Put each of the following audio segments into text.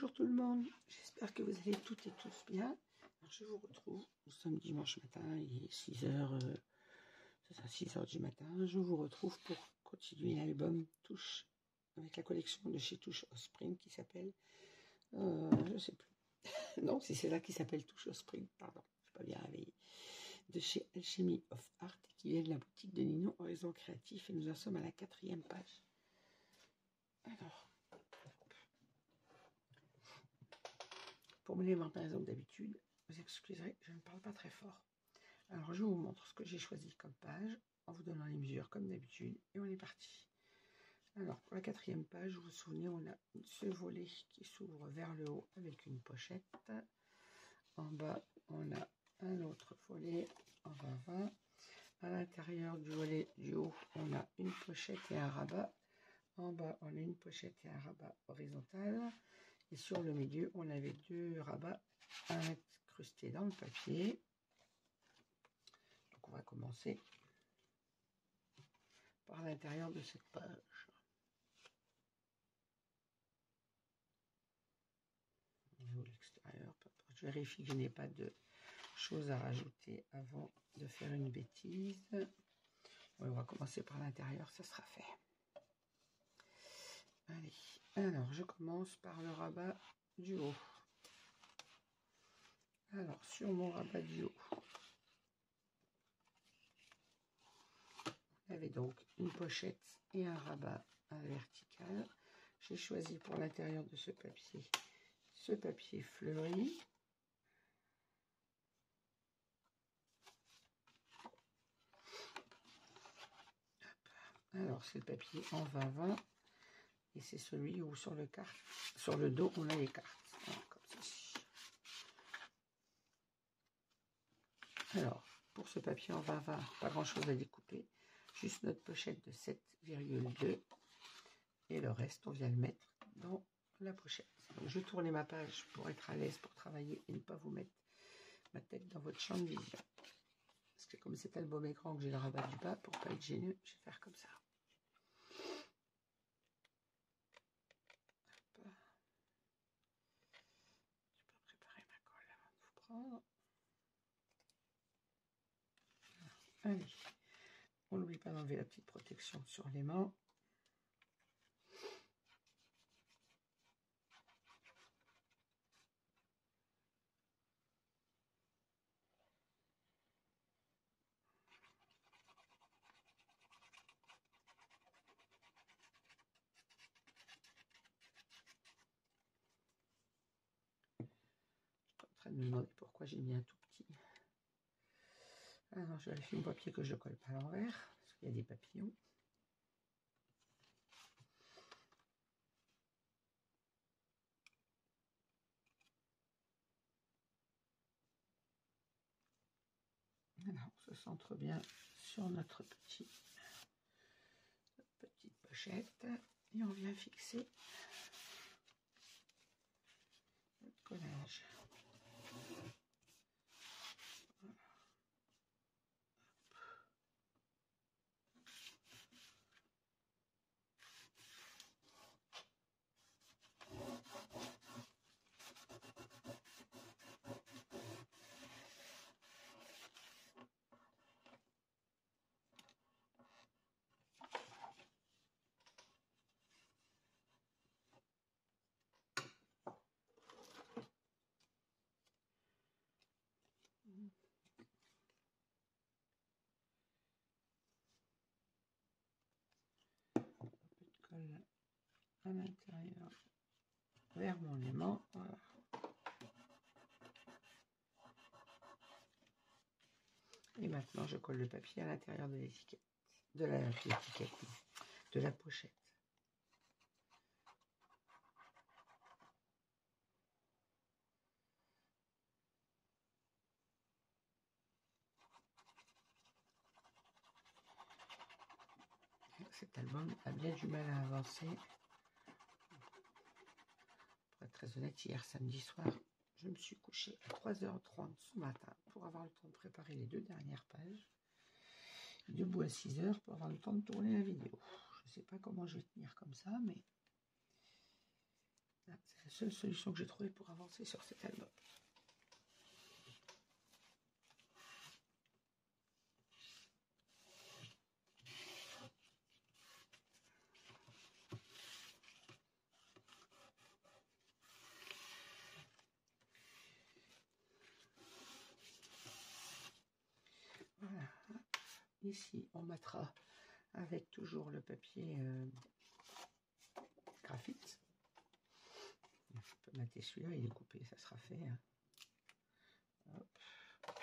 Bonjour tout le monde, j'espère que vous allez toutes et tous bien. Alors je vous retrouve, nous sommes dimanche matin, il est 6h, c'est ça, 6h du matin. Je vous retrouve pour continuer l'album Touche, avec la collection de chez Touche Offspring qui s'appelle, je sais plus, non c'est celle-là qui s'appelle Touche Offspring, pardon, je suis pas bien réveillée, de chez Alchemy of Art, qui vient de la boutique de Ninon Horizon Créatif, et nous en sommes à la 4e page. Alors, pour me les voir par exemple d'habitude, vous excuserez, je ne parle pas très fort. Alors je vous montre ce que j'ai choisi comme page, en vous donnant les mesures comme d'habitude, et on est parti. Alors pour la 4e page, vous vous souvenez, on a ce volet qui s'ouvre vers le haut avec une pochette. En bas, on a un autre volet en va-va. À l'intérieur du volet du haut, on a une pochette et un rabat. En bas, on a une pochette et un rabat horizontal. Et sur le milieu, on avait deux rabats incrustés dans le papier. Donc on va commencer par l'intérieur de cette page. Au niveau de l'extérieur, je vérifie que je n'ai pas de choses à rajouter avant de faire une bêtise. On va commencer par l'intérieur, ça sera fait. Allez, alors je commence par le rabat du haut. Alors sur mon rabat du haut, on avait donc une pochette et un rabat à la verticale. J'ai choisi pour l'intérieur de ce papier fleuri. Alors c'est le papier en 20-20 et c'est celui où sur le dos on a les cartes. Voilà, comme ceci. Alors pour ce papier en 20-20, pas grand chose à découper, juste notre pochette de 7,2 et le reste on vient le mettre dans la pochette. Donc, je tournais ma page pour être à l'aise pour travailler et ne pas vous mettre ma tête dans votre champ de vision. Parce que comme cet album est grand que j'ai le rabat du bas, pour pas être gêneux, je vais faire comme ça. Hop. Je peux préparer ma colle avant de vous prendre. Allez, on n'oublie pas d'enlever la petite protection sur les mains. En train de me demander pourquoi j'ai mis un tout petit. Alors je vérifie mon papier que je ne colle pas à l'envers, parce qu'il y a des papillons. Alors on se centre bien sur notre petite pochette et on vient fixer notre collage. Voilà. Colle à l'intérieur vers mon aimant. Voilà. Et maintenant je colle le papier à l'intérieur de l'étiquette, de la pochette. Cet album a bien du mal à avancer. Pour être très honnête, hier samedi soir, je me suis couchée à 3h30 ce matin pour avoir le temps de préparer les 2 dernières pages. Debout à 6h pour avoir le temps de tourner la vidéo. Je ne sais pas comment je vais tenir comme ça, mais C'est la seule solution que j'ai trouvée pour avancer sur cet album. Voilà. Ici, on mettra avec toujours le papier graphite. Je peux mater celui-là, il est coupé, ça sera fait. Hein. Hop.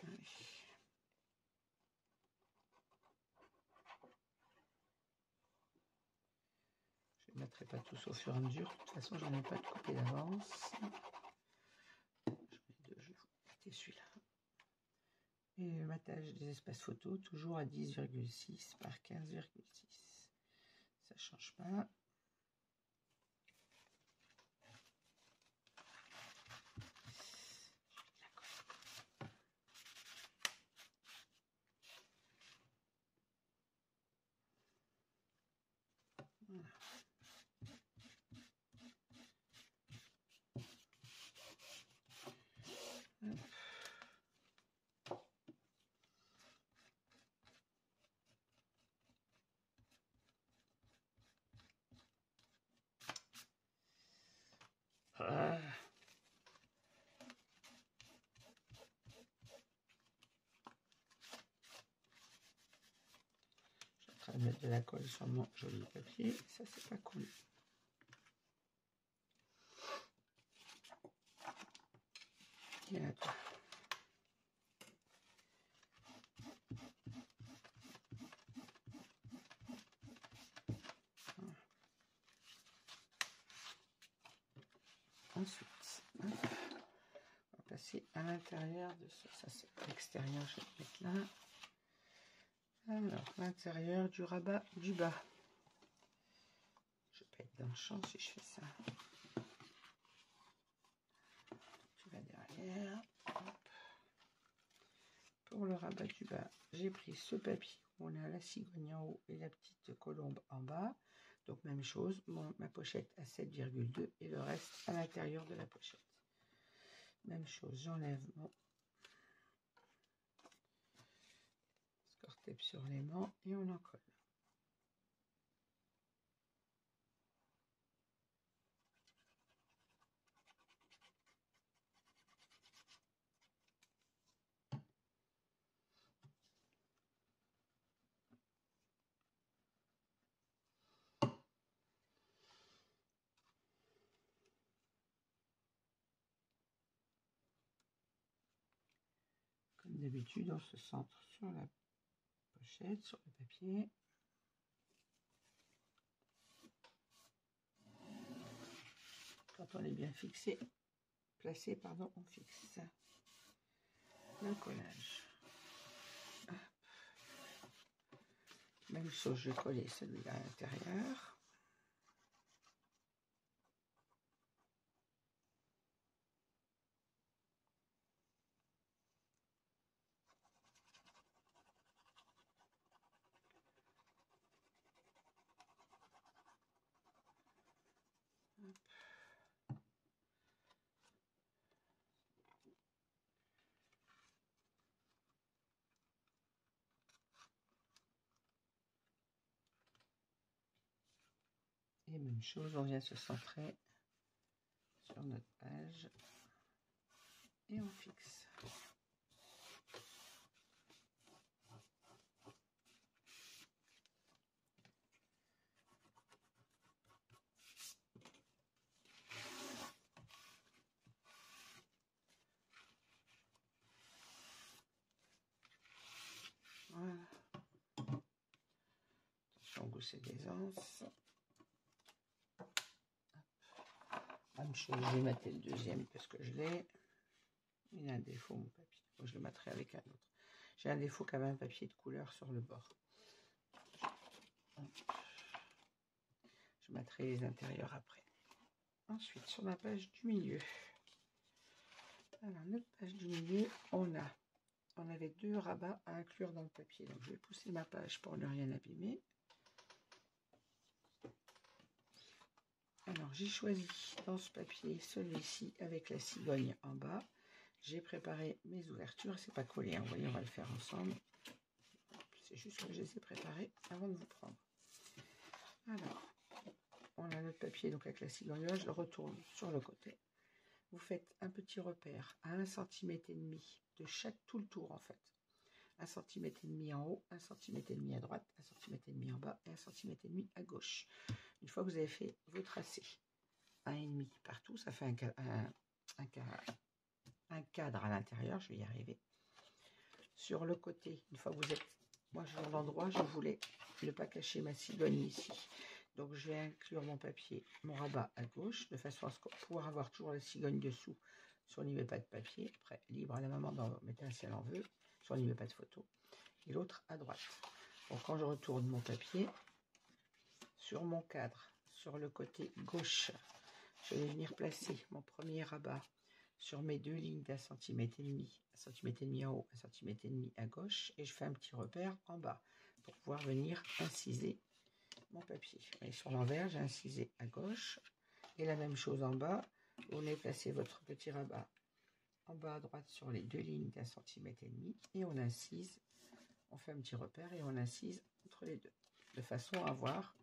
Allez. Je ne mettrai pas tous au fur et à mesure. De toute façon, j'en ai pas de coupé d'avance. Je vais vous mater celui-là. Et le matage des espaces photos, toujours à 10,6 par 15,6. Ça ne change pas. Voilà. Ah. Je suis en train de mettre de la colle sur mon joli papier. Ça, c'est pas cool. Et là, toi. Ensuite, on va passer à l'intérieur de ça. Ça, c'est l'extérieur, je vais le mettre là. Alors, l'intérieur du rabat du bas. Je vais pas être dans le champ si je fais ça. Tu vas derrière. Hop. Pour le rabat du bas, j'ai pris ce papier où on a la cigogne en haut et la petite colombe en bas. Donc, même chose, ma pochette à 7,2 et le reste à l'intérieur de la pochette. Même chose, j'enlève mon score tape sur l'aimant et on en colle. Comme d'habitude, on se centre sur la pochette, sur le papier. Quand on est bien fixé, placé, pardon, on fixe le collage. Hop. Même chose, je vais coller celui-là à l'intérieur. Et même chose, on vient se centrer sur notre page et on fixe. Voilà. Attention, gousset d'aisance. Même chose, je vais mater le deuxième parce que je l'ai. Il a un défaut, mon papier. Donc, je le mettrai avec un autre. J'ai un défaut qu'avait un papier de couleur sur le bord. Je mettrai les intérieurs après. Ensuite, sur la page du milieu. Alors, notre page du milieu, on avait 2 rabats à inclure dans le papier. Donc, je vais pousser ma page pour ne rien abîmer. Alors, j'ai choisi dans ce papier celui-ci avec la cigogne en bas. J'ai préparé mes ouvertures. C'est pas collé, hein. Vous voyez, on va le faire ensemble. C'est juste que je les ai préparées avant de vous prendre. Alors, on a notre papier donc avec la cigogne. Je le retourne sur le côté. Vous faites un petit repère à 1,5 cm de chaque, tout le tour en fait. 1,5 cm en haut, 1,5 cm à droite, 1,5 cm en bas et 1,5 cm à gauche. Une fois que vous avez fait vos tracés, 1,5 partout, ça fait un cadre à l'intérieur, je vais y arriver. Sur le côté, une fois que vous êtes, moi sur l'endroit, je voulais ne pas cacher ma cigogne ici. Donc je vais inclure mon papier, mon rabat à gauche, de façon à pouvoir avoir toujours la cigogne dessous si on n'y met pas de papier. Après, libre à la maman d'en mettre un si elle en veut, si on n'y met pas de photo. Et l'autre à droite. Donc quand je retourne mon papier, sur mon cadre, sur le côté gauche, je vais venir placer mon premier rabat sur mes deux lignes d'1,5 cm, 1,5 cm en haut, 1,5 cm à gauche, et je fais un petit repère en bas pour pouvoir venir inciser mon papier. Et sur l'envers, j'ai incisé à gauche, et la même chose en bas. Vous venez placer votre petit rabat en bas à droite sur les deux lignes d'1,5 cm, et on incise, on fait un petit repère et on incise entre les deux, de façon à avoir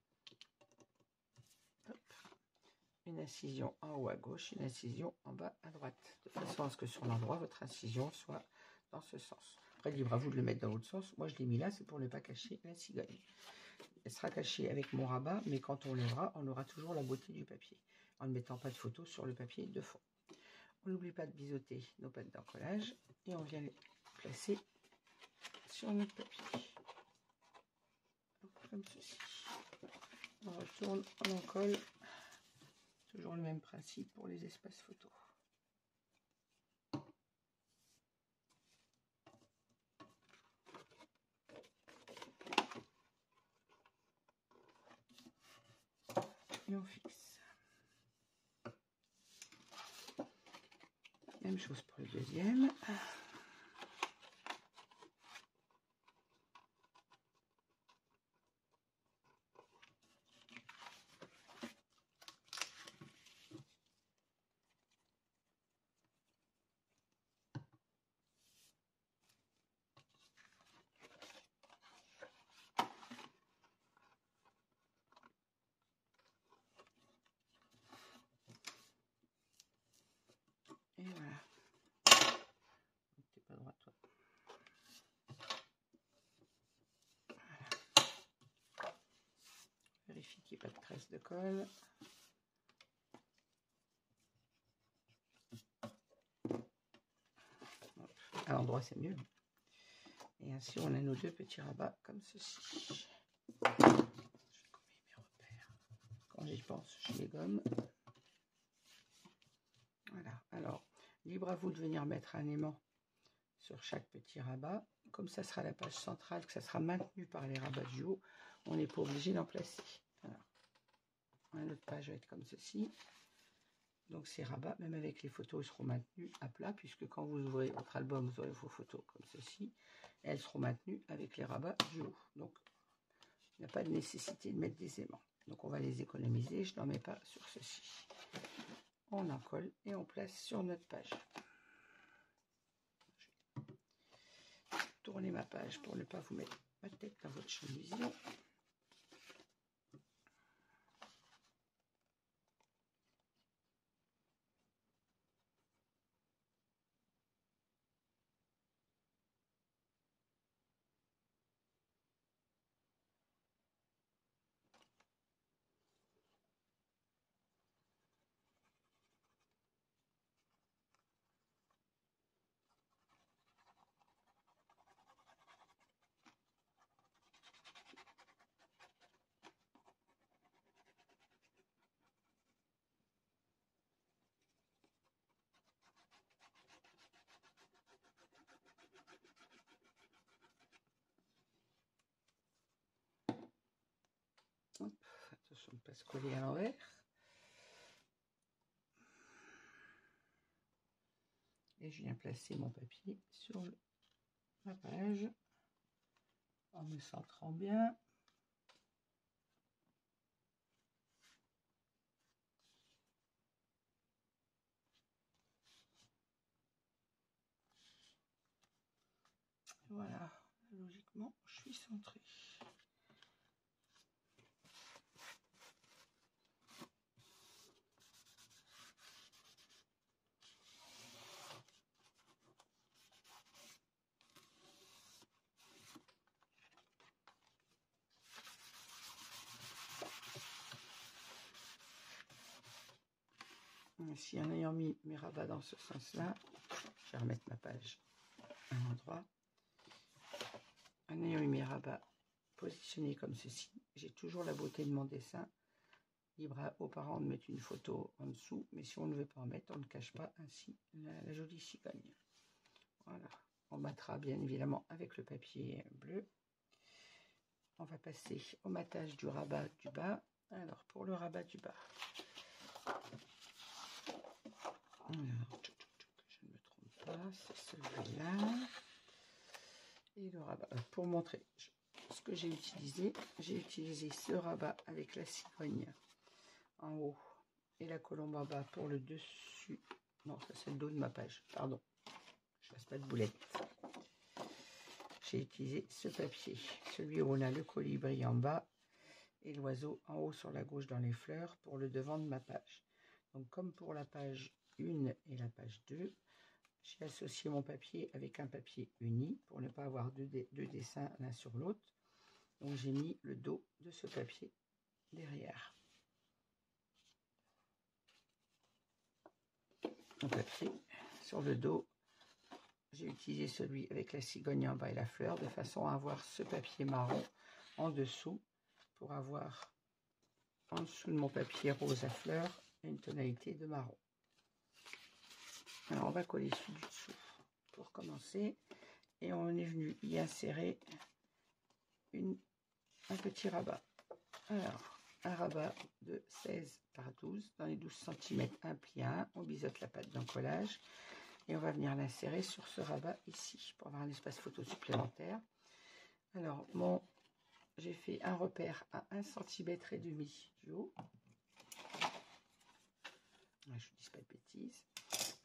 une incision en haut à gauche, une incision en bas à droite, de façon à ce que sur l'endroit, votre incision soit dans ce sens. Après, libre à vous de le mettre dans l'autre sens. Moi, je l'ai mis là, c'est pour ne pas cacher la cigogne. Elle sera cachée avec mon rabat, mais quand on lèvera, on aura toujours la beauté du papier, en ne mettant pas de photo sur le papier de fond. On n'oublie pas de biseauter nos pattes d'encollage, et on vient les placer sur notre papier. Comme ceci. On retourne, on en colle. Toujours le même principe pour les espaces photos. Et on fixe. Même chose pour le deuxième. Et voilà. T'es pas droit, toi. Voilà. Vérifie qu'il n'y ait pas de traces de colle. À l'endroit, c'est mieux. Et ainsi, on a nos deux petits rabats comme ceci. Je vais gommer mes repères. Quand j'y pense, je les gomme. Voilà. Alors, libre à vous de venir mettre un aimant sur chaque petit rabat. Comme ça sera la page centrale, que ça sera maintenu par les rabats du haut, on n'est pas obligé d'en placer. Alors, notre page va être comme ceci. Donc ces rabats, même avec les photos, ils seront maintenus à plat, puisque quand vous ouvrez votre album, vous aurez vos photos comme ceci. Et elles seront maintenues avec les rabats du haut. Donc, il n'y a pas de nécessité de mettre des aimants. Donc on va les économiser, je n'en mets pas sur ceci. On en colle et on place sur notre page. Je vais tourner ma page pour ne pas vous mettre ma tête dans votre champ de vision. Hop, attention de ne pas se coller à l'envers. Et je viens placer mon papier sur la page en me centrant bien. Voilà, logiquement, je suis centrée. Ici, en ayant mis mes rabats dans ce sens-là, je vais remettre ma page à un endroit. En ayant mis mes rabats positionnés comme ceci, j'ai toujours la beauté de mon dessin. Libre aux parents de mettre une photo en dessous, mais si on ne veut pas en mettre, on ne cache pas ainsi la jolie cigogne. Voilà, on matera bien évidemment avec le papier bleu. On va passer au matage du rabat du bas. Alors, pour le rabat du bas, alors, je ne me trompe pas, c'est celui-là. Et le rabat, pour montrer ce que j'ai utilisé ce rabat avec la cigogne en haut et la colombe en bas pour le dessus. Non, ça c'est le dos de ma page, pardon. Je fasse pas de boulettes. J'ai utilisé ce papier, celui où on a le colibri en bas et l'oiseau en haut sur la gauche dans les fleurs pour le devant de ma page. Donc comme pour la page 1 et la page 2, j'ai associé mon papier avec un papier uni pour ne pas avoir deux dessins l'un sur l'autre. Donc j'ai mis le dos de ce papier derrière. Mon papier sur le dos, j'ai utilisé celui avec la cigogne en bas et la fleur de façon à avoir ce papier marron en dessous pour avoir en dessous de mon papier rose à fleurs une tonalité de marron. Alors on va coller celui du dessous pour commencer et on est venu y insérer un petit rabat. Alors un rabat de 16 par 12 dans les 12 cm, un pli à 1, on biseaute la pâte d'encollage et on va venir l'insérer sur ce rabat ici pour avoir un espace photo supplémentaire. Alors j'ai fait un repère à 1,5 cm du haut. Je ne dis pas de bêtises.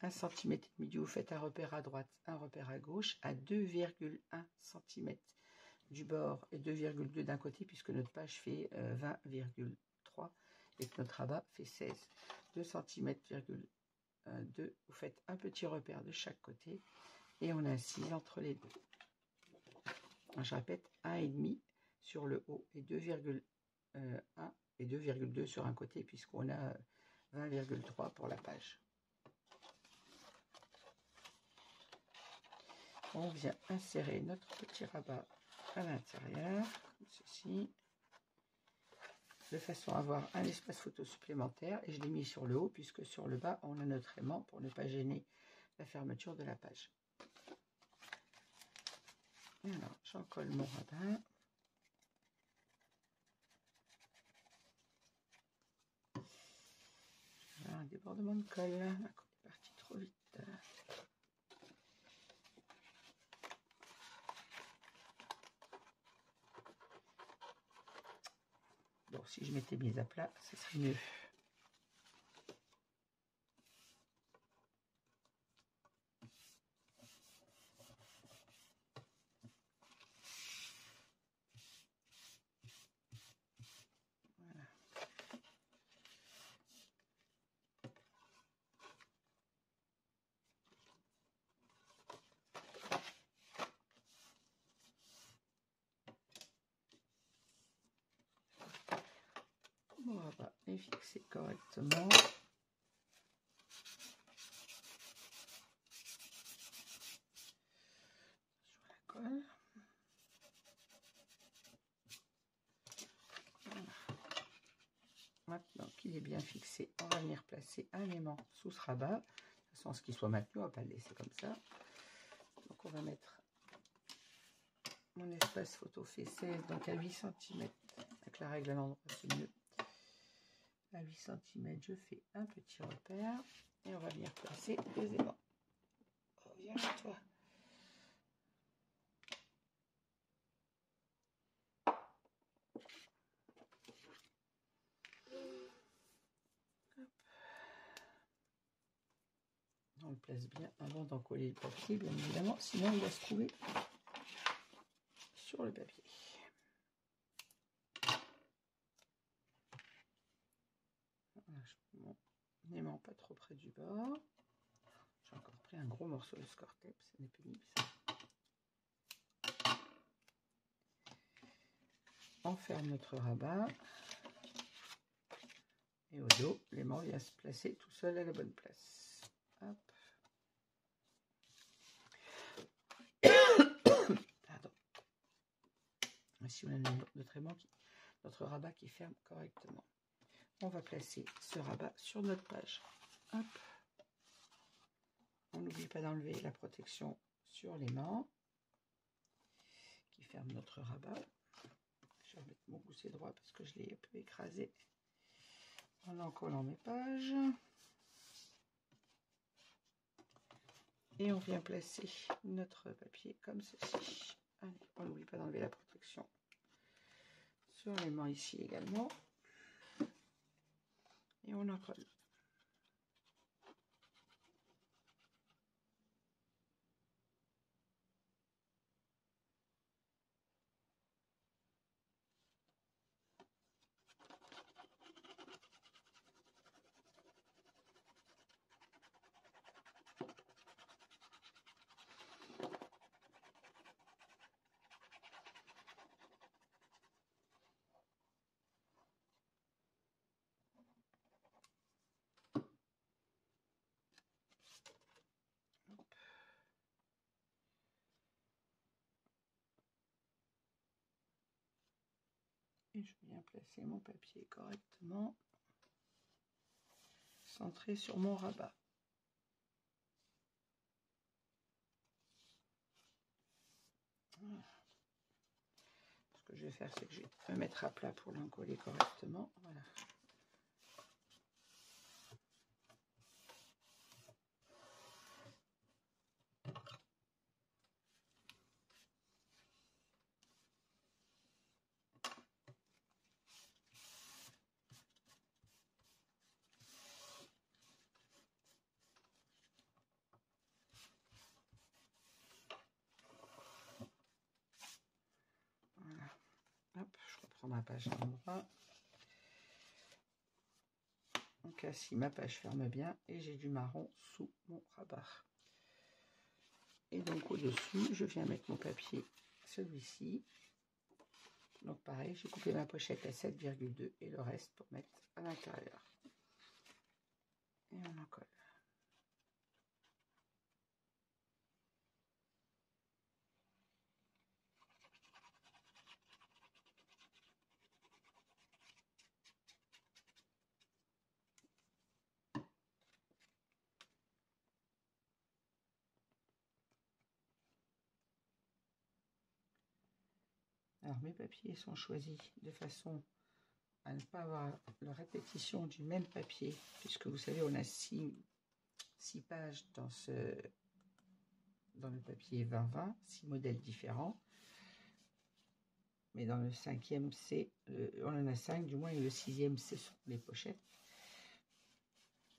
1,5 cm du haut, faites un repère à droite, un repère à gauche, à 2,1 cm du bord et 2,2 d'un côté, puisque notre page fait 20,3 et que notre rabat fait 16. 2 cm, 2, vous faites un petit repère de chaque côté et on incise entre les deux. Je répète, 1,5 sur le haut et 2,1 et 2,2 sur un côté, puisqu'on a 20,3 pour la page. On vient insérer notre petit rabat à l'intérieur, comme ceci, de façon à avoir un espace photo supplémentaire. Et je l'ai mis sur le haut, puisque sur le bas, on a notre aimant pour ne pas gêner la fermeture de la page. Alors, j'en colle mon rabat. Un débordement de colle, la colle est partie trop vite. Bon, si je m'étais mise à plat, ce serait mieux. Voilà. Mon rabat est fixé correctement. Sur la colle. Voilà. Maintenant qu'il est bien fixé, on va venir placer un aimant sous ce rabat, de façon à ce qu'il soit maintenu, on ne va pas le laisser comme ça. Donc on va mettre mon espace photo fait 16, donc à 8 cm, avec la règle à l'endroit c'est mieux. À 8 cm, je fais un petit repère et on va venir placer deux aimants. Oh, viens chez toi. Hop. On le place bien avant d'en coller le papier, bien évidemment, sinon il va se trouver sur le papier. Voilà, mon aimant pas trop près du bord. J'ai encore pris un gros morceau de score tape, ça n'est pénible ça. On ferme notre rabat. Et au dos, l'aimant vient se placer tout seul à la bonne place. Hop. Pardon. Ici, on a notre rabat qui ferme correctement. On va placer ce rabat sur notre page. Hop. On n'oublie pas d'enlever la protection sur l'aimant qui ferme notre rabat. Je vais remettre mon gousset droit parce que je l'ai un peu écrasé en encollant mes pages. Et on vient placer notre papier comme ceci. Allez, on n'oublie pas d'enlever la protection sur l'aimant ici également. Et on en colle. Et je viens placer mon papier correctement, centré sur mon rabat. Voilà. Ce que je vais faire, c'est que je vais me mettre à plat pour l'encoller correctement. Voilà. Voilà. Hop, je reprends ma page à l'endroit. Donc ainsi, ma page ferme bien et j'ai du marron sous mon rabat. Et donc au-dessus, je viens mettre mon papier, celui-ci. Donc pareil, j'ai coupé ma pochette à 7,2 et le reste pour mettre à l'intérieur. Et on en colle. Alors mes papiers sont choisis de façon à ne pas avoir la répétition du même papier, puisque vous savez on a 6 pages dans le papier 20-20, 6 modèles différents. Mais dans le 5e C, on en a 5 du moins, et le 6e ce sont les pochettes.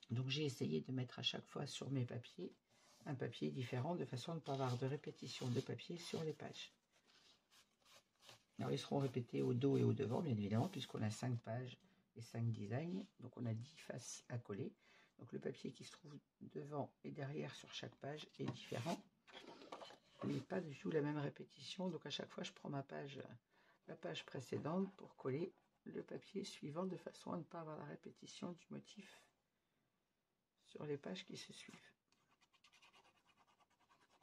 Donc j'ai essayé de mettre à chaque fois sur mes papiers un papier différent, de façon à ne pas avoir de répétition de papier sur les pages. Alors ils seront répétés au dos et au devant, bien évidemment, puisqu'on a 5 pages et 5 designs. Donc on a 10 faces à coller. Donc le papier qui se trouve devant et derrière sur chaque page est différent. Mais pas du tout la même répétition. Donc à chaque fois je prends la page précédente pour coller le papier suivant, de façon à ne pas avoir la répétition du motif sur les pages qui se suivent.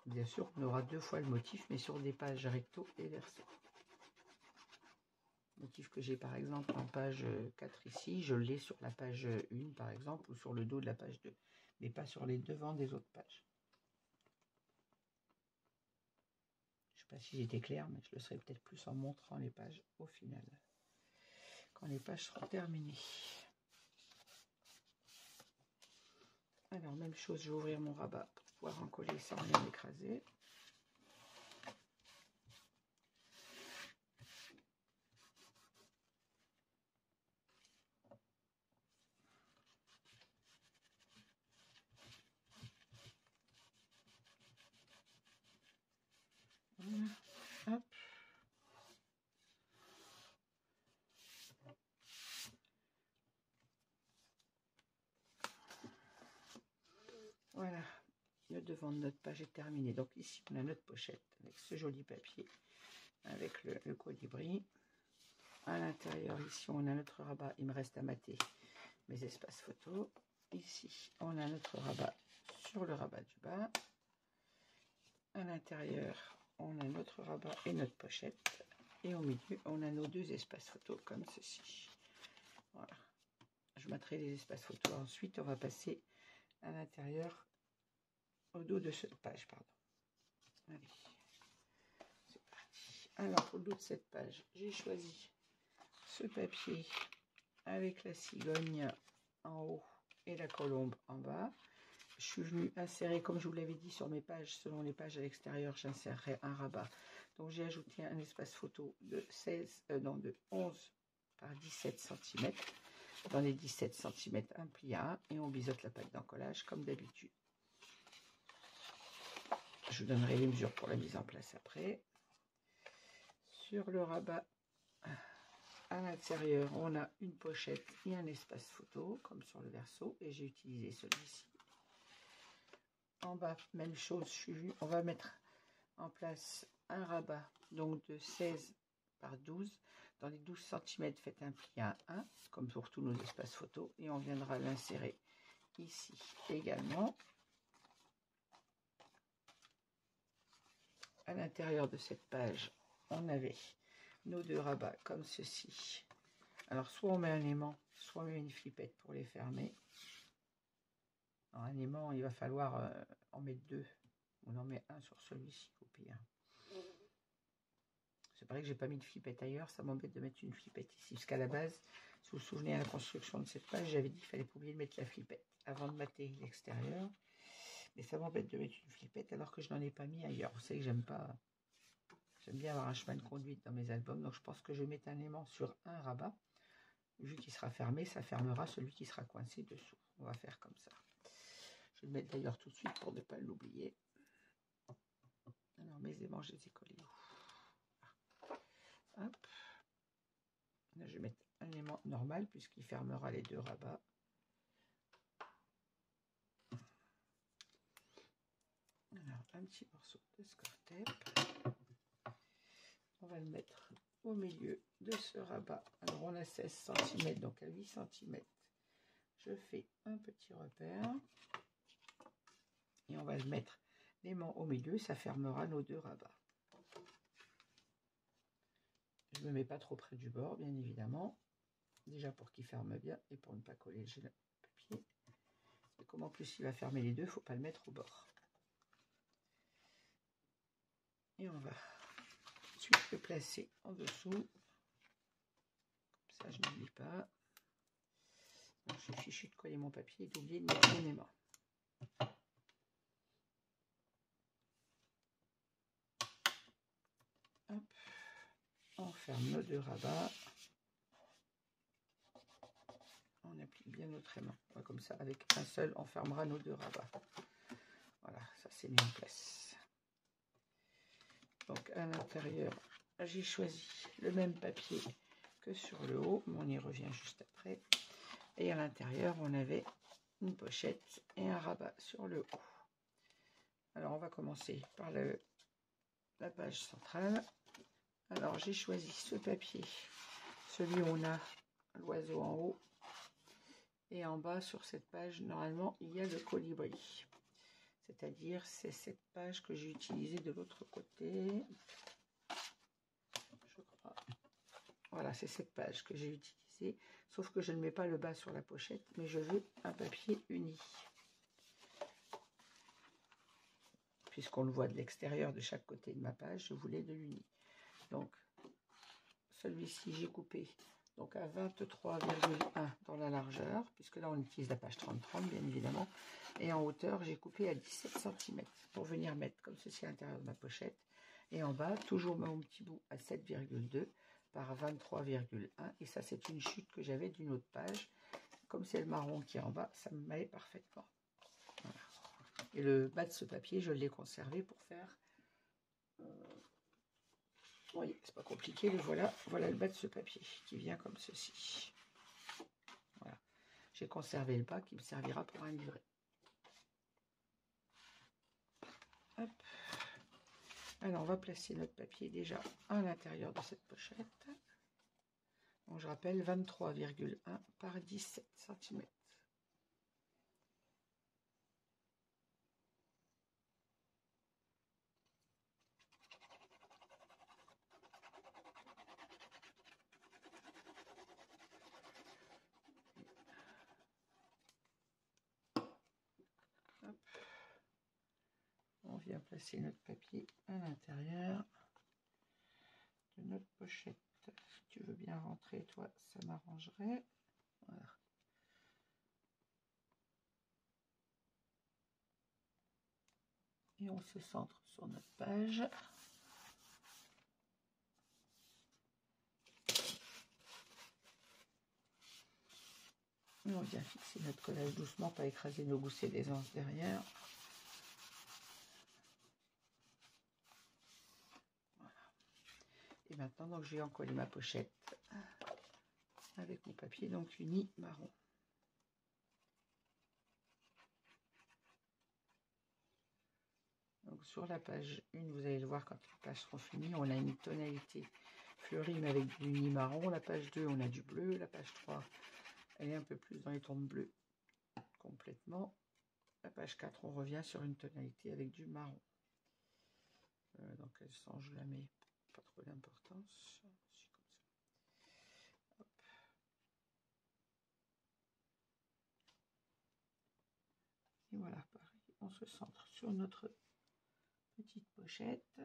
Bien sûr, on aura 2 fois le motif, mais sur des pages recto et verso. Motif que j'ai par exemple en page 4 ici, je l'ai sur la page 1 par exemple, ou sur le dos de la page 2, mais pas sur les devants des autres pages. Je ne sais pas si j'étais claire, mais je le serai peut-être plus en montrant les pages au final, quand les pages seront terminées. Alors même chose, je vais ouvrir mon rabat pour pouvoir en coller sans rien écraser. Voilà. Hop. devant de notre page est terminé. Donc ici, on a notre pochette avec ce joli papier, avec le colibri. À l'intérieur, ici, on a notre rabat. Il me reste à mater mes espaces photos. Ici, on a notre rabat sur le rabat du bas. À l'intérieur, on a notre rabat et notre pochette. Et au milieu, on a nos deux espaces photos comme ceci. Voilà. Je mettrai les espaces photos. Ensuite, on va passer à l'intérieur, au dos de cette page, pardon. Allez, c'est parti. Alors, au dos de cette page, j'ai choisi ce papier avec la cigogne en haut et la colombe en bas. Je suis venue insérer, comme je vous l'avais dit sur mes pages, selon les pages à l'extérieur, j'insérerai un rabat. Donc j'ai ajouté un espace photo de 11 par 17 cm. Dans les 17 cm, un pli à 1 et on biseaute la plaque d'encollage comme d'habitude. Je vous donnerai les mesures pour la mise en place après. Sur le rabat, à l'intérieur, on a une pochette et un espace photo, comme sur le verso, et j'ai utilisé celui-ci. En bas, même chose, on va mettre en place un rabat donc de 16 par 12. Dans les 12 cm, faites un pli à 1, comme pour tous nos espaces photos, et on viendra l'insérer ici également. À l'intérieur de cette page, on avait nos deux rabats comme ceci. Alors, soit on met un aimant, soit on met une flippette pour les fermer. Alors, un aimant, il va falloir en mettre deux. On en met un sur celui-ci au pire. C'est pareil que j'ai pas mis de flippette ailleurs, ça m'embête de mettre une flippette ici. Parce qu'à la base, si vous vous souvenez à la construction de cette page, j'avais dit qu'il fallait pas oublier de mettre la flippette avant de mater l'extérieur. Mais ça m'embête de mettre une flippette alors que je n'en ai pas mis ailleurs. Vous savez que j'aime bien avoir un chemin de conduite dans mes albums. Donc je pense que je vais mettre un aimant sur un rabat. Vu qu'il sera fermé, ça fermera celui qui sera coincé dessous. On va faire comme ça. Je vais le mettre d'ailleurs tout de suite pour ne pas l'oublier. Alors mes aimants, je les ai collés. Hop. Là, je vais mettre un aimant normal puisqu'il fermera les deux rabats. Alors, un petit morceau de score tape. On va le mettre au milieu de ce rabat. Alors, on a 16 cm, donc à 8 cm, je fais un petit repère. Et on va le mettre l'aimant au milieu, ça fermera nos deux rabats. Je ne me mets pas trop près du bord, bien évidemment. Déjà pour qu'il ferme bien et pour ne pas coller le papier. Et comme en plus il va fermer les deux, il ne faut pas le mettre au bord. Et on va ensuite le placer en dessous. Comme ça, je n'oublie pas. Alors, je suis fichu de coller mon papier et d'oublier de mettre mon aimant. Hop. On ferme nos deux rabats. On applique bien notre aimant. Comme ça, avec un seul, on fermera nos deux rabats. Voilà, ça c'est mis en place. Donc à l'intérieur, j'ai choisi le même papier que sur le haut, mais on y revient juste après. Et à l'intérieur, on avait une pochette et un rabat sur le haut. Alors on va commencer par la page centrale. Alors j'ai choisi ce papier, celui où on a l'oiseau en haut. Et en bas sur cette page, normalement, il y a le colibri. C'est-à-dire, c'est cette page que j'ai utilisée de l'autre côté. Je crois. Voilà, c'est cette page que j'ai utilisée. Sauf que je ne mets pas le bas sur la pochette, mais je veux un papier uni. Puisqu'on le voit de l'extérieur de chaque côté de ma page, je voulais de l'uni. Donc, celui-ci, j'ai coupé donc à 23,1 dans la largeur, puisque là on utilise la page 30-30 bien évidemment, et en hauteur j'ai coupé à 17 cm pour venir mettre comme ceci à l'intérieur de ma pochette, et en bas toujours mon petit bout à 7,2 par 23,1, et ça c'est une chute que j'avais d'une autre page, comme c'est le marron qui est en bas, ça me met parfaitement. Voilà. Et le bas de ce papier je l'ai conservé pour faire... Oui, c'est pas compliqué, le voilà. Voilà le bas de ce papier qui vient comme ceci. Voilà. J'ai conservé le bas qui me servira pour un livret. Hop. Alors, on va placer notre papier déjà à l'intérieur de cette pochette. Donc, je rappelle 23,1 par 17 cm. On vient placer notre papier à l'intérieur de notre pochette. Si tu veux bien rentrer, toi, ça m'arrangerait. Voilà. Et on se centre sur notre page. Et on vient fixer notre collage doucement, pas écraser nos goussets d'aisance derrière. Voilà. Et maintenant, donc, je vais encoller ma pochette avec mon papier donc uni marron. Donc sur la page 1, vous allez le voir quand les pages seront finies, on a une tonalité fleurie mais avec du uni marron. La page 2, on a du bleu. La page 3, elle est un peu plus dans les tons de bleu complètement. La page 4, on revient sur une tonalité avec du marron. Dans quel sens je la mets? Pas trop d'importance. Hop. Et voilà, pareil, on se centre sur notre petite pochette.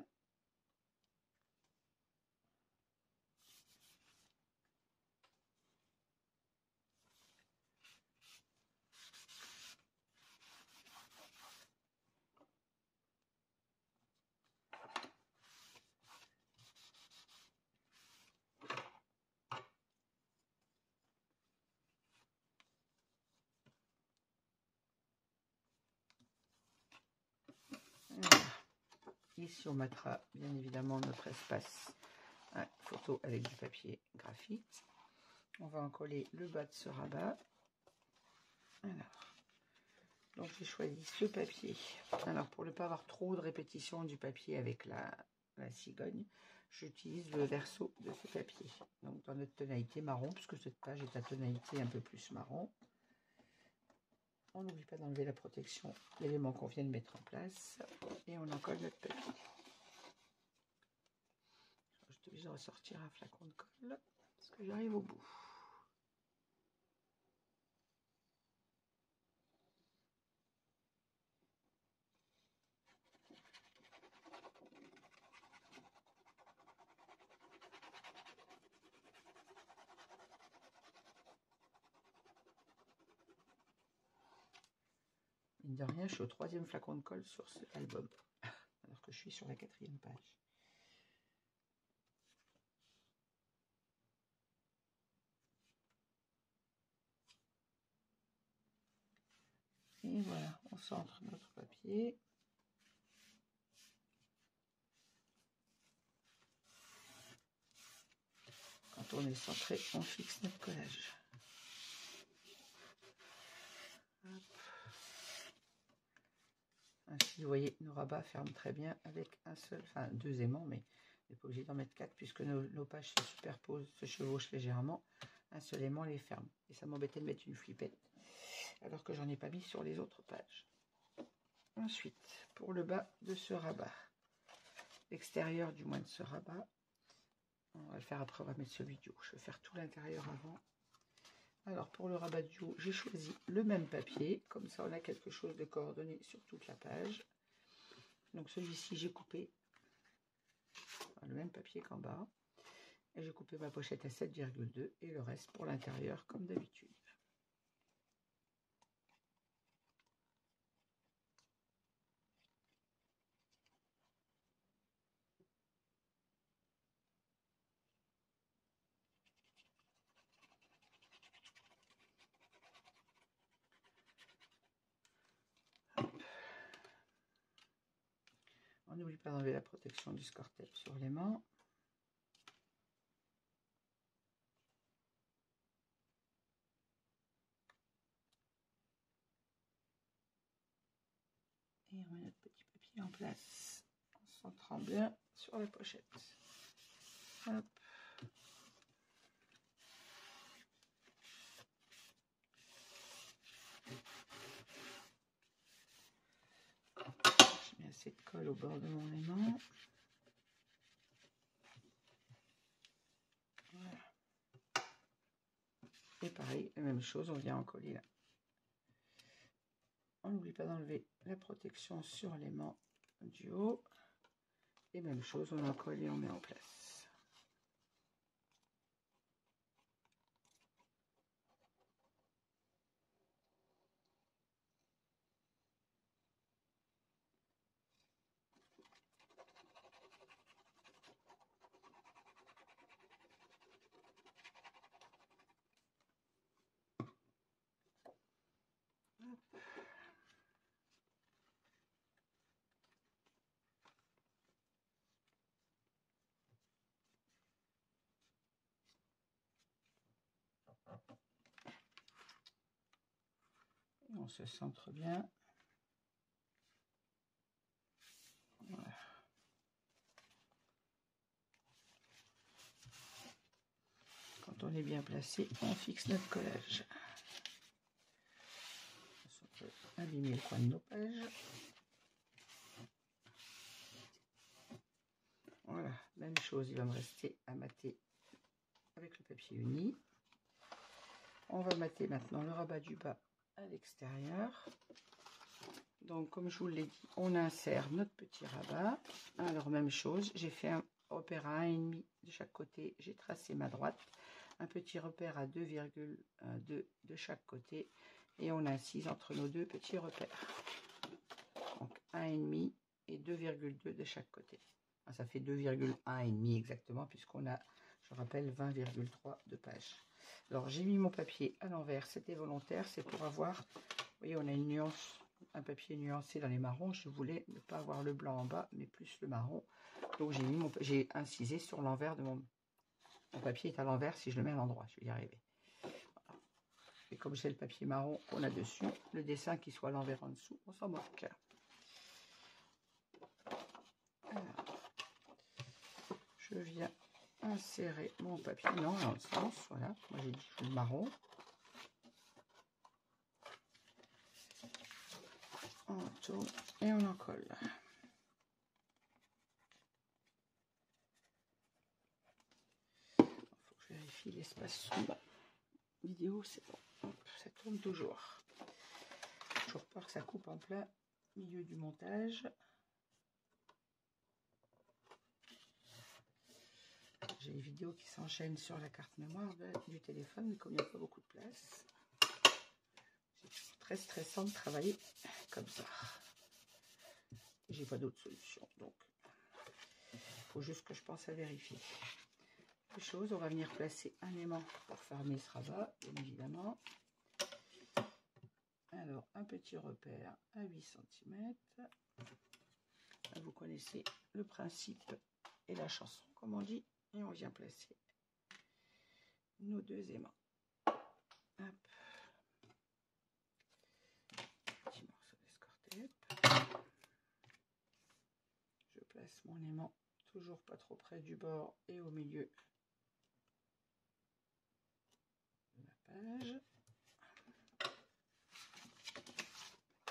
Voilà. Ici, on mettra bien évidemment notre espace photo avec du papier graphite. On va en coller le bas de ce rabat. Alors, donc j'ai choisi ce papier. Alors, pour ne pas avoir trop de répétition du papier avec la cigogne, j'utilise le verso de ce papier. Donc, dans notre tonalité marron, puisque cette page est à tonalité un peu plus marron. On n'oublie pas d'enlever la protection, l'élément qu'on vient de mettre en place. Et on en colle notre papier. Je suis obligée de ressortir un flacon de colle, parce que j'arrive au bout. Mine de rien, je suis au 3e flacon de colle sur cet album, alors que je suis sur la 4e page. Et voilà, on centre notre papier. Quand on est centré, on fixe notre collage. Hop. Ainsi, vous voyez, nos rabats ferment très bien avec un seul, enfin 2 aimants, mais on n'est pas obligé d'en mettre 4 puisque nos pages se superposent, se chevauchent légèrement. Un seul aimant les ferme. Et ça m'embêtait de mettre une flippette, alors que j'en ai pas mis sur les autres pages. Ensuite, pour le bas de ce rabat, l'extérieur du moins de ce rabat, on va le faire après, on va mettre celui du haut. Je vais faire tout l'intérieur avant. Alors pour le rabat du haut, j'ai choisi le même papier, comme ça on a quelque chose de coordonné sur toute la page. Donc celui-ci j'ai coupé le même papier qu'en bas, et j'ai coupé ma pochette à 7,2 et le reste pour l'intérieur comme d'habitude. On n'oublie pas d'enlever la protection du score-tape sur l'aimant. Et on met notre petit papier en place en centrant bien sur la pochette. Hop. Je mets assez de colle au bord de mon aimant. Voilà. Et pareil, la même chose, on vient en coller là. On n'oublie pas d'enlever la protection sur l'aimant du haut. Et même chose, on en colle et on met en place. Et on se centre bien. Voilà. Quand on est bien placé, on fixe notre collage. On peut abîmer le coin de nos pages. Voilà, même chose, il va me rester à mater avec le papier uni. On va mater maintenant le rabat du bas à l'extérieur. Donc comme je vous l'ai dit, on insère notre petit rabat. Alors même chose, j'ai fait un repère à 1,5 de chaque côté, j'ai tracé ma droite. Un petit repère à 2,2 de chaque côté. Et on incise entre nos deux petits repères. Donc 1,5 et 2,2 de chaque côté. Ça fait 2,1,5 exactement, puisqu'on a, je rappelle, 20,3 de page. Alors j'ai mis mon papier à l'envers, c'était volontaire, c'est pour avoir, vous voyez, on a une nuance, un papier nuancé dans les marrons. Je voulais ne pas avoir le blanc en bas, mais plus le marron. Donc j'ai incisé sur l'envers de mon papier est à l'envers. Si je le mets à l'endroit, je vais y arriver. Voilà. Et comme c'est le papier marron qu'on a dessus, le dessin qui soit à l'envers en dessous, on s'en moque. Alors, je viens insérer mon papier, non, dans le sens, voilà, moi j'ai dit le marron. On tourne et on en colle. Il faut que je vérifie l'espace sous la vidéo, c'est bon, hop, ça tourne toujours. Toujours peur que ça coupe en plein milieu du montage. J'ai les vidéos qui s'enchaînent sur la carte mémoire du téléphone, mais comme il n'y a pas beaucoup de place, c'est toujours très stressant de travailler comme ça. J'ai pas d'autre solution, donc il faut juste que je pense à vérifier. Les choses, on va venir placer un aimant pour fermer ce rabat, bien évidemment. Alors, un petit repère à 8 cm. Vous connaissez le principe et la chanson, comme on dit. Et on vient placer nos deux aimants. Hop. Petit morceau d'escorte-tape. Je place mon aimant toujours pas trop près du bord et au milieu de la page.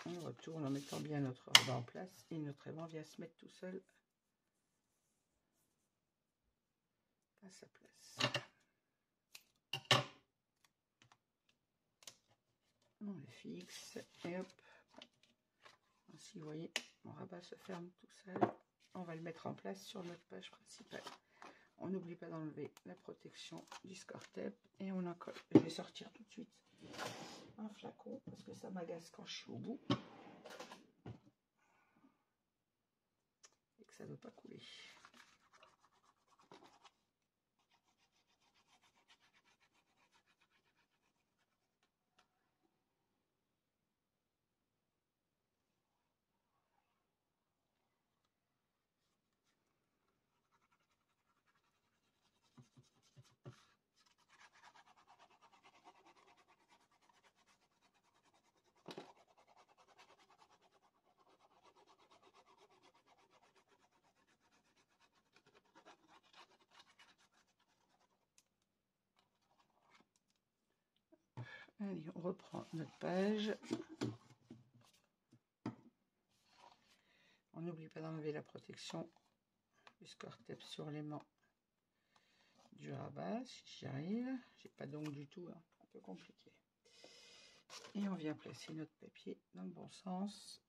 On retourne en mettant bien notre rabat en place et notre aimant vient se mettre tout seul à sa place. On le fixe et hop. Ainsi, vous voyez, mon rabat se ferme tout seul. On va le mettre en place sur notre page principale. On n'oublie pas d'enlever la protection du score-tape et on en colle. Je vais sortir tout de suite un flacon parce que ça m'agace quand je suis au bout et que ça ne veut pas couler. Allez, on reprend notre page. On n'oublie pas d'enlever la protection du score tape sur l'aimant du rabat, si j'y arrive. J'ai pas d'ongle du tout, hein, un peu compliqué. Et on vient placer notre papier dans le bon sens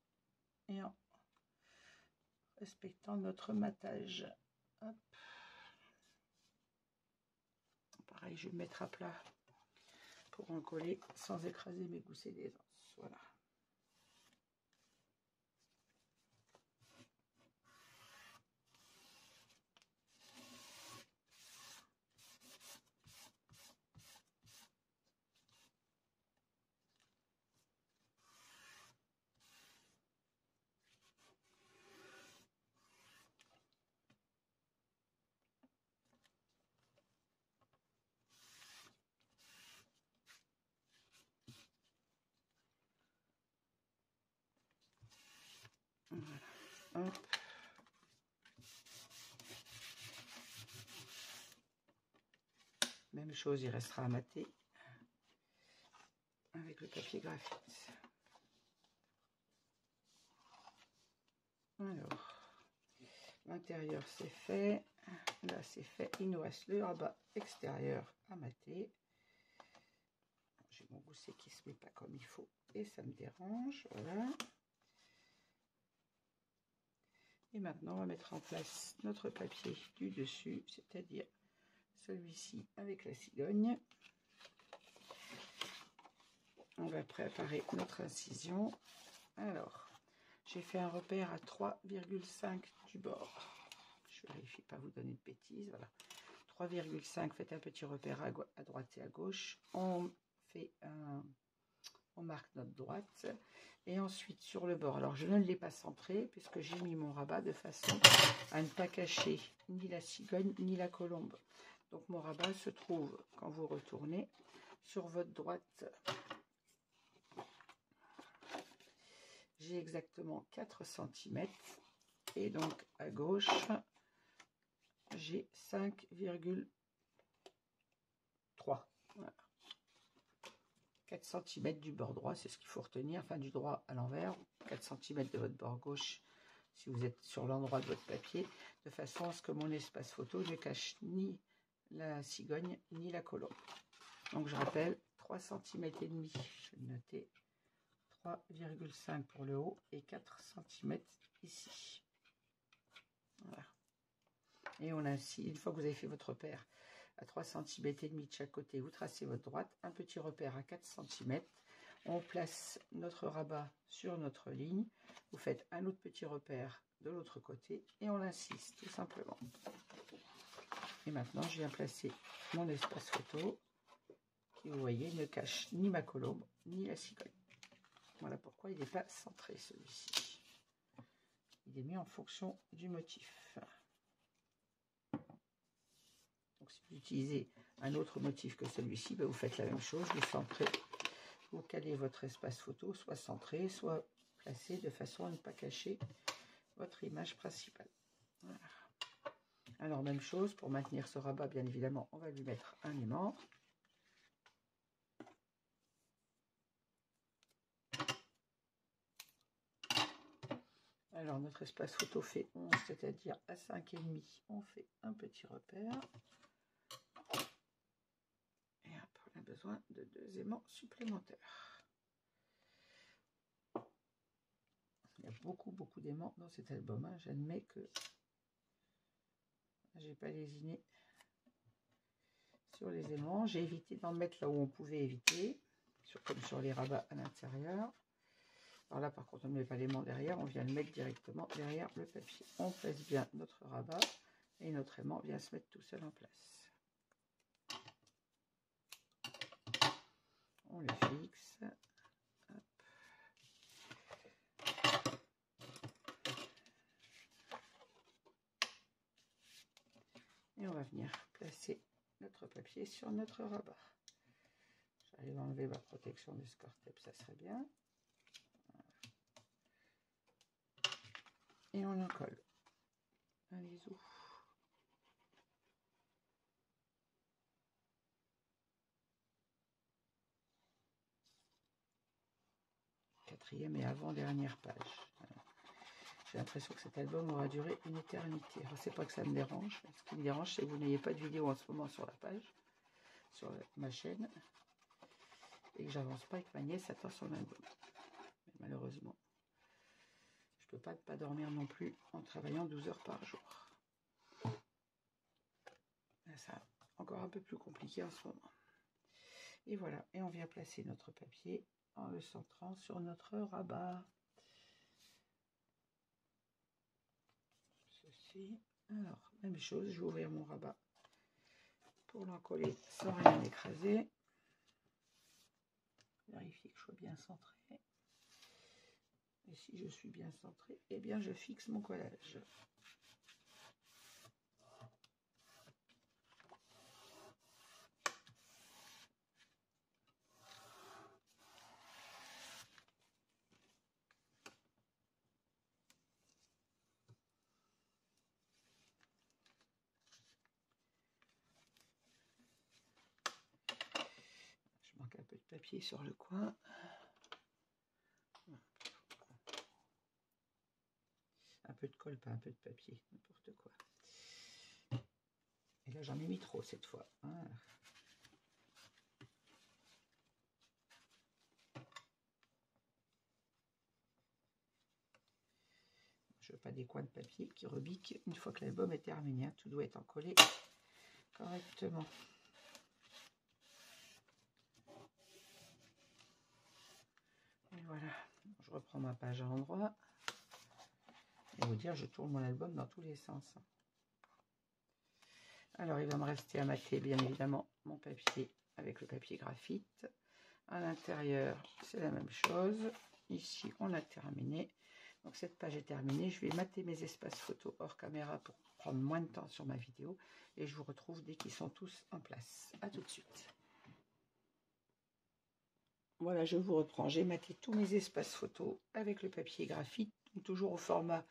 et en respectant notre matage. Hop. Pareil, je vais me mettre à plat pour en coller sans écraser mes goussets d'aisance. Voilà. Voilà. Hop. Même chose, il restera à mater avec le papier graphite. Alors, l'intérieur c'est fait, là c'est fait, il nous reste le rabat extérieur à mater. J'ai mon gousset qui se met pas comme il faut et ça me dérange, voilà. Et maintenant on va mettre en place notre papier du dessus, c'est-à-dire celui-ci avec la cigogne. On va préparer notre incision. Alors, j'ai fait un repère à 3,5 du bord. Je vérifie pas vous donner de bêtises. Voilà, 3,5. Faites un petit repère à droite et à gauche. On marque notre droite. Et ensuite, sur le bord, alors je ne l'ai pas centré puisque j'ai mis mon rabat de façon à ne pas cacher ni la cigogne ni la colombe. Donc mon rabat se trouve, quand vous retournez, sur votre droite. J'ai exactement 4 cm et donc à gauche j'ai 5,3. Voilà. 4 cm du bord droit, c'est ce qu'il faut retenir, enfin du droit à l'envers, 4 cm de votre bord gauche si vous êtes sur l'endroit de votre papier, de façon à ce que mon espace photo ne cache ni la cigogne ni la colombe. Donc je rappelle, 3 cm et demi, je vais le noter, 3,5 pour le haut et 4 cm ici. Voilà. Et on a ainsi, une fois que vous avez fait votre repère à 3 cm et demi de chaque côté, vous tracez votre droite, un petit repère à 4 cm. On place notre rabat sur notre ligne. Vous faites un autre petit repère de l'autre côté et on insiste tout simplement. Et maintenant, je viens placer mon espace photo qui, vous voyez, ne cache ni ma colombe ni la cigogne. Voilà pourquoi il n'est pas centré celui-ci. Il est mis en fonction du motif. Donc si vous utilisez un autre motif que celui-ci, ben vous faites la même chose, vous centrez, vous calez votre espace photo, soit centré, soit placé de façon à ne pas cacher votre image principale. Voilà. Alors même chose, pour maintenir ce rabat, bien évidemment, on va lui mettre un aimant. Alors notre espace photo fait 11, c'est-à-dire à 5,5, on fait un petit repère. Et hop, on a besoin de 2 aimants supplémentaires. Il y a beaucoup d'aimants dans cet album. Hein. J'admets que j'ai pas lésiné sur les aimants. J'ai évité d'en mettre là où on pouvait éviter, comme sur les rabats à l'intérieur. Alors là, par contre, on ne met pas l'aimant derrière, on vient le mettre directement derrière le papier. On place bien notre rabat et notre aimant vient se mettre tout seul en place. On le fixe. Hop. Et on va venir placer notre papier sur notre rabat. J'arrive à enlever ma protection de score tape, ça serait bien. Voilà. Et on en colle. Allez, zou. 4e et avant-dernière page. J'ai l'impression que cet album aura duré une éternité. Alors, c'est pas que ça me dérange. Ce qui me dérange, c'est que vous n'ayez pas de vidéo en ce moment sur la page, sur ma chaîne, et que j'avance pas et que ma nièce attend son album. Mais malheureusement, je peux pas dormir non plus en travaillant 12 heures par jour. Là, ça encore un peu plus compliqué en ce moment. Et voilà, et on vient placer notre papier en le centrant sur notre rabat. Ceci. Alors, même chose, je vais ouvrir mon rabat pour l'encoller sans rien écraser. Vérifier que je sois bien centré. Et si je suis bien centré, eh bien je fixe mon collage. Je manque un peu de papier sur le coin. Un peu de colle, pas un peu de papier, n'importe quoi. Et là, j'en ai mis trop cette fois. Hein. Je veux pas des coins de papier qui rebiquent une fois que l'album est terminé. Hein. Tout doit être encollé correctement. Et voilà, je reprends ma page à l'endroit. Et vous dire, je tourne mon album dans tous les sens. Alors, il va me rester à mater, bien évidemment, mon papier avec le papier graphite. À l'intérieur, c'est la même chose. Ici, on a terminé. Donc, cette page est terminée. Je vais mater mes espaces photos hors caméra pour prendre moins de temps sur ma vidéo. Et je vous retrouve dès qu'ils sont tous en place. À tout de suite. Voilà, je vous reprends. J'ai maté tous mes espaces photos avec le papier graphite, toujours au format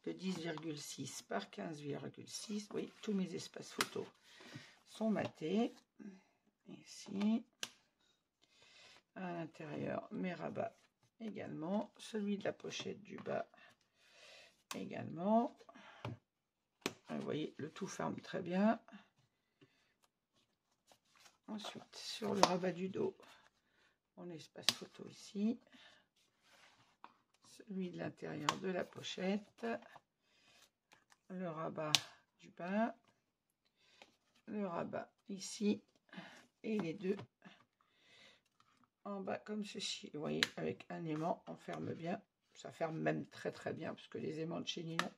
de 10,6 par 15,6. Oui, tous mes espaces photos sont matés. Ici, à l'intérieur, mes rabats également. Celui de la pochette du bas également. Vous voyez, le tout ferme très bien. Ensuite, sur le rabat du dos, mon espace photo ici. Celui de l'intérieur de la pochette. Le rabat du bas. Le rabat ici. Et les deux en bas comme ceci. Vous voyez, avec un aimant, on ferme bien. Ça ferme même très très bien parce que les aimants de chez Ninon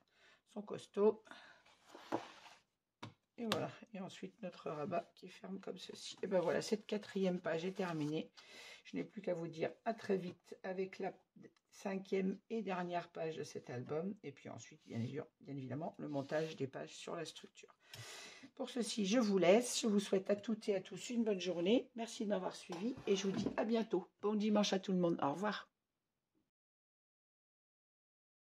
sont costauds. Et voilà. Et ensuite notre rabat qui ferme comme ceci. Et ben voilà, cette 4e page est terminée. Je n'ai plus qu'à vous dire à très vite avec la 5e et dernière page de cet album. Et puis ensuite, bien évidemment, le montage des pages sur la structure. Pour ceci, je vous laisse. Je vous souhaite à toutes et à tous une bonne journée. Merci de m'avoir suivi et je vous dis à bientôt. Bon dimanche à tout le monde. Au revoir.